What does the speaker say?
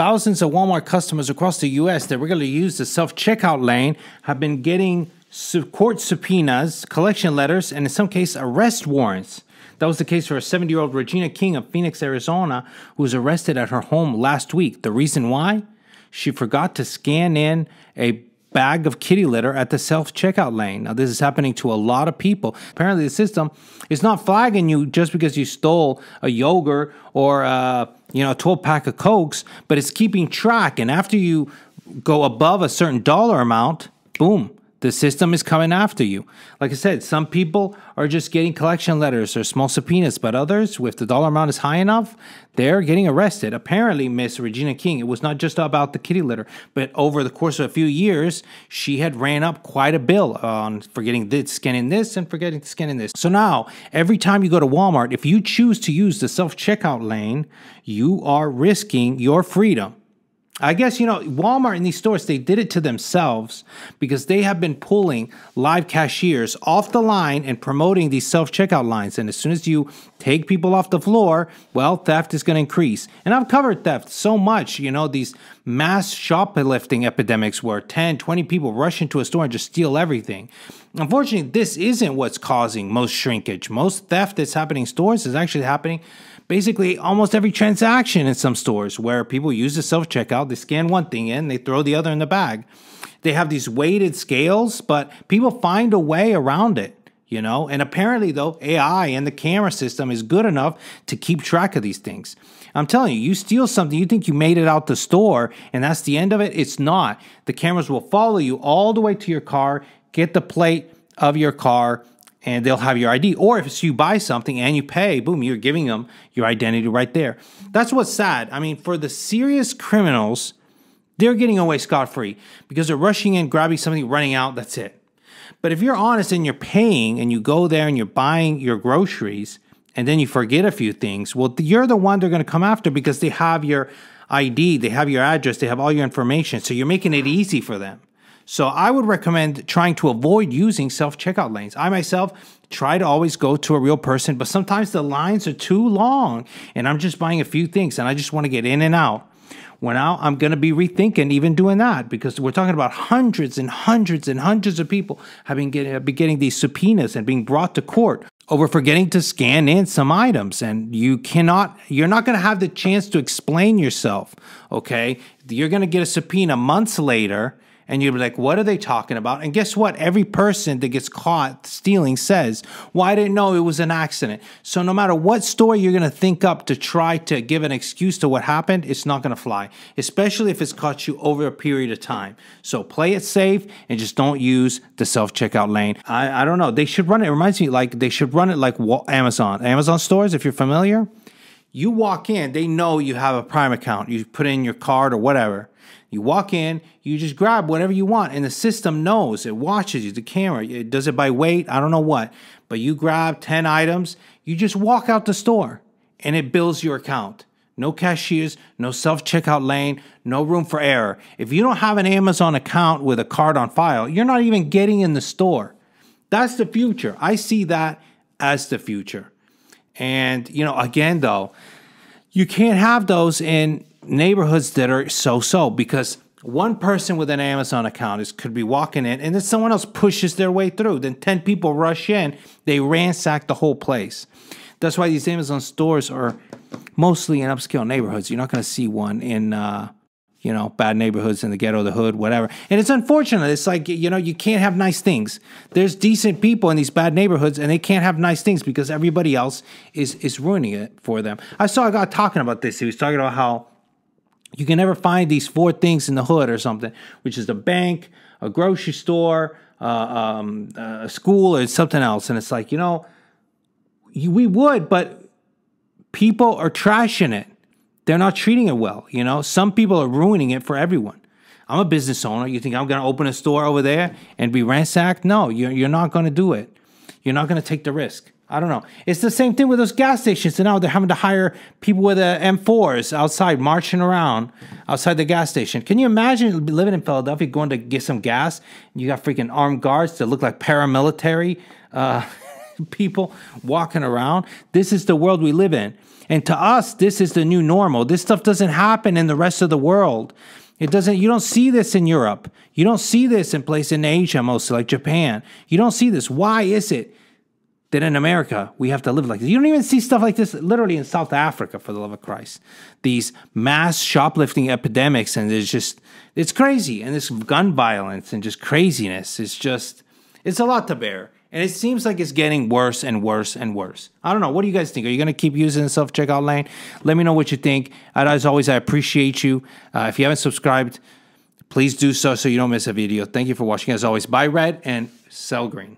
Thousands of Walmart customers across the U.S. that regularly use the self-checkout lane have been getting court subpoenas, collection letters, and in some cases, arrest warrants. That was the case for a 70-year-old Regina King of Phoenix, Arizona, who was arrested at her home last week. The reason why? She forgot to scan in a bag of kitty litter at the self-checkout lane. Now, this is happening to a lot of people. Apparently, the system is not flagging you just because you stole a yogurt or a 12-pack of Cokes, but it's keeping track. And after you go above a certain dollar amount, boom, the system is coming after you. Like I said, some people are just getting collection letters or small subpoenas, but others, if the dollar amount is high enough, they're getting arrested. Apparently, Miss Regina King, it was not just about the kitty litter, but over the course of a few years, she had ran up quite a bill on forgetting this, scanning this, and forgetting scanning this. So now, every time you go to Walmart, if you choose to use the self-checkout lane, you are risking your freedom. I guess, Walmart and these stores, they did it to themselves because they have been pulling live cashiers off the line and promoting these self-checkout lines. And as soon as you take people off the floor, well, theft is going to increase. And I've covered theft so much, these mass shoplifting epidemics where 10, 20 people rush into a store and just steal everything. Unfortunately, this isn't what's causing most shrinkage. Most theft that's happening in stores is actually happening basically almost every transaction in some stores where people use the self-checkout, they scan one thing in, they throw the other in the bag. They have these weighted scales, but people find a way around it, And apparently, though, AI and the camera system is good enough to keep track of these things. I'm telling you, you steal something, you think you made it out the store, and that's the end of it. It's not. The cameras will follow you all the way to your car, get the plate of your car, and they'll have your ID. Or if you buy something and you pay, boom, you're giving them your identity right there. That's what's sad. I mean, for the serious criminals, they're getting away scot-free because they're rushing in, grabbing something, running out, that's it. But if you're honest and you're paying and you go there and you're buying your groceries and then you forget a few things, well, you're the one they're going to come after because they have your ID, they have your address, they have all your information. So you're making it easy for them. So I would recommend trying to avoid using self-checkout lanes. I myself try to always go to a real person, but sometimes the lines are too long and I'm just buying a few things and I just want to get in and out. Well, now I'm going to be rethinking even doing that because we're talking about hundreds and hundreds and hundreds of people have been getting these subpoenas and being brought to court over forgetting to scan in some items. And you're not going to have the chance to explain yourself, okay? You're going to get a subpoena months later and you'll be like, what are they talking about? And guess what? Every person that gets caught stealing says, well, I didn't know it was an accident. So no matter what story you're going to think up to try to give an excuse to what happened, it's not going to fly, especially if it's caught you over a period of time. So play it safe and just don't use the self-checkout lane. I don't know. They should run it. It reminds me like they should run it like Amazon. Amazon stores, if you're familiar, you walk in, they know you have a Prime account. You put in your card or whatever. You walk in, you just grab whatever you want, and the system knows. It watches you, the camera. It does it by weight, I don't know what. But you grab 10 items, you just walk out the store, and it bills your account. No cashiers, no self-checkout lane, no room for error. If you don't have an Amazon account with a card on file, you're not even getting in the store. That's the future. I see that as the future. And, again, though, you can't have those in neighborhoods that are so-so because one person with an Amazon account could be walking in and then someone else pushes their way through. Then 10 people rush in. They ransack the whole place. That's why these Amazon stores are mostly in upscale neighborhoods. You're not going to see one in, bad neighborhoods in the ghetto, the hood, whatever. And it's unfortunate. It's like, you can't have nice things. There's decent people in these bad neighborhoods and they can't have nice things because everybody else is ruining it for them. I saw a guy talking about this. He was talking about how you can never find these 4 things in the hood or something, which is a bank, a grocery store, a school, or something else. And it's like, we would, but people are trashing it. They're not treating it well. Some people are ruining it for everyone. I'm a business owner. You think I'm going to open a store over there and be ransacked? No, you're not going to do it. You're not going to take the risk. I don't know. It's the same thing with those gas stations. And now they're having to hire people with M4s outside, marching around outside the gas station. Can you imagine living in Philadelphia, going to get some gas, and you got freaking armed guards that look like paramilitary people walking around. This is the world we live in. And to us, this is the new normal. This stuff doesn't happen in the rest of the world. It doesn't, you don't see this in Europe. You don't see this in places in Asia, mostly like Japan. You don't see this. Why is it that in America we have to live like this? You don't even see stuff like this literally in South Africa, for the love of Christ. These mass shoplifting epidemics, and it's crazy. And this gun violence and just craziness is just, it's a lot to bear. And it seems like it's getting worse and worse and worse. I don't know. What do you guys think? Are you going to keep using the self-checkout lane? Let me know what you think. As always, I appreciate you. If you haven't subscribed, please do so you don't miss a video. Thank you for watching. As always, buy red and sell green.